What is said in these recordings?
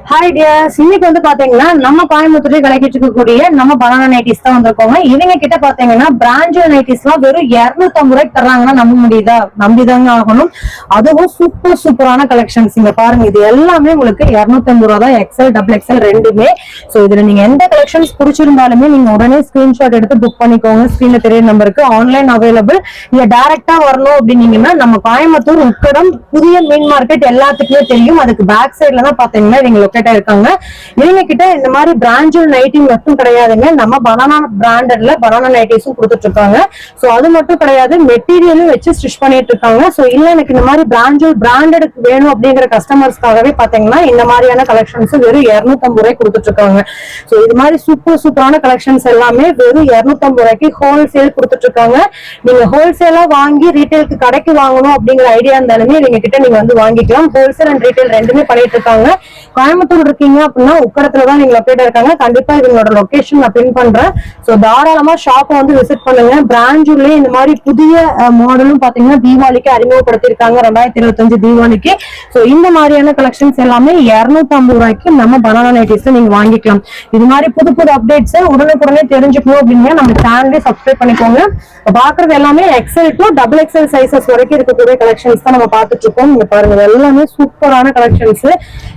Hi tears, இன்னைக்கு வந்து பாத்தீங்கன்னா நம்ம கோயம்புத்தூர்ல கிடைக்கிட்டு இருக்கக்கூடிய நம்ம பனானா நைட்டிஸ் தான் வந்திருக்கோங்க. இவங்க கிட்ட பாத்தீங்கன்னா பிராண்டட் நைட்டிஸ் எல்லாம் வெறும் 250 ரூபாய்க்கு தர்றாங்கன்னா நம்ப முடியுதா? நம்பிதாங்க ஆகணும். அதுவும் சூப்பரான கலெக்ஷன்ஸ். இங்க பாருங்க, இது எல்லாமே உங்களுக்கு 250 ரூபா தான். எக்ஸ்எல் டபுள் எக்ஸ்எல் ரெண்டுமே. சோ இதுல நீங்க எந்த கலெக்ஷன்ஸ் பிடிச்சிருந்தாலுமே நீங்க உடனே ஸ்கிரீன்ஷாட் எடுத்து புக் பண்ணிக்கோங்க. ஸ்கிரீன்ல தெரிய நம்பருக்கு ஆன்லைன் அவைலபிள். நீங்க டைரக்டா வரணும் அப்படின்னீங்கன்னா நம்ம கோயம்புத்தூர் உக்கடம் புதிய மீன் மார்க்கெட் எல்லாத்துக்குமே தெரியும். அதுக்கு பேக் சைட்ல தான் பாத்தீங்கன்னா இவங்க லொக்கேட் ஆயிருக்காங்க. இவங்க கிட்ட இந்த மாதிரி பிராண்டட் நைட்டி மட்டும் கிடையாதுங்க, நம்ம பனானா பிராண்டட்ல பனானா நைட்டிஸும் கொடுத்துட்டு இருக்காங்க. சோ அது மட்டும் கிடையாது, மெட்டீரியலும் வச்சு ஸ்டிச் பண்ணிட்டு இருக்காங்க. சோ இல்ல எனக்கு இந்த மாதிரி பிராண்டட் வேணும் அப்படிங்கிற கஸ்டமர்ஸ்க்காகவே பாத்தீங்கன்னா இந்த மாதிரியான கலெக்ஷன்ஸ் வெறும் 250 ரூபாய் கொடுத்துட்டு இருக்காங்க. சோ இது மாதிரி சூப்பரான கலெக்ஷன்ஸ் எல்லாமே வெறும் 250 ரூபாய்க்கு ஹோல்சேல் கொடுத்துட்டு இருக்காங்க. நீங்க ஹோல்சேலா வாங்கி ரீட்டைலுக்கு கடைக்கு வாங்கணும் அப்படிங்கிற ஐடியா இருந்தாலுமே இவங்க கிட்ட நீங்க வந்து வாங்கிக்கலாம். ஹோல்சேல் அண்ட் ரீட்டைல் ரெண்டுமே பண்ணிட்டு இருக்காங்க. கோயம்புத்தூர் இருக்கீங்க அப்படின்னா உக்கடத்துலதான் நீங்க லொக்கேட் இருக்காங்க. கண்டிப்பா இவங்களோட லொகேஷன் நான் பின் பண்றேன். சோ தாராளமா ஷாப்பை வந்து விசிட் பண்ணுங்க. பிராண்ட்லயே இந்த மாதிரி புதிய மாடலும் பாத்தீங்கன்னா தீபாவளிக்கு அறிமுகப்படுத்திருக்காங்க, 2025 தீபாவளிக்கு. சோ இந்த மாதிரியான கலெக்ஷன்ஸ் எல்லாமே 250 ரூபாய்க்கு நம்ம பனானா நைட்டிஸ்ல நீங்க வாங்கிக்கலாம். இது மாதிரி புது அப்டேட்ஸ் உடனுக்குடனே தெரிஞ்சுக்கணும் அப்படின்னா நம்ம சேனலே சப்ஸ்கிரைப் பண்ணிக்கோங்க. பாக்குறது எல்லாமே XL to double XL sizes வரைக்கும் இருக்கக்கூடிய கலெக்ஷன்ஸ் தான் நம்ம பார்த்துட்டு இருக்கோம். நீங்க பாருங்க, எல்லாமே சூப்பரான கலெக்ஷன்ஸ்.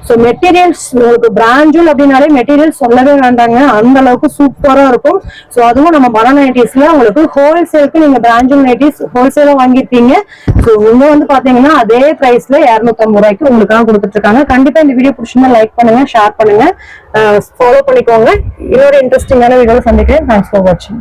சோ மெட்டீரியல்ஸ் உங்களுக்கு பிராண்டட் அப்படின்னாலே மெட்டீரியல் சொல்லவே வேண்டாங்க, அந்த அளவுக்கு சூப்பரா இருக்கும். சோ அதுவும் நம்ம பனானா நைட்டிஸ்ல உங்களுக்கு ஹோல்சேலுக்கு நீங்க பிராண்டட் நைட்டிஸ் ஹோல்சேலா வாங்கிருக்கீங்க. சோ இங்க வந்து பாத்தீங்கன்னா அதே பிரைஸ்ல 250 ரூபாய்க்கு உங்களுக்காக கொடுத்துட்டு இருக்காங்க. கண்டிப்பா இந்த வீடியோ பிடிச்சிருந்தா லைக் பண்ணுங்க, ஷேர் பண்ணுங்க, ஃபாலோ பண்ணிக்கோங்க. இன்னொரு இன்ட்ரெஸ்டிங்கான வீடியோல சந்திக்கிறேன். தேங்க்ஸ் ஃபார் வாட்சிங்.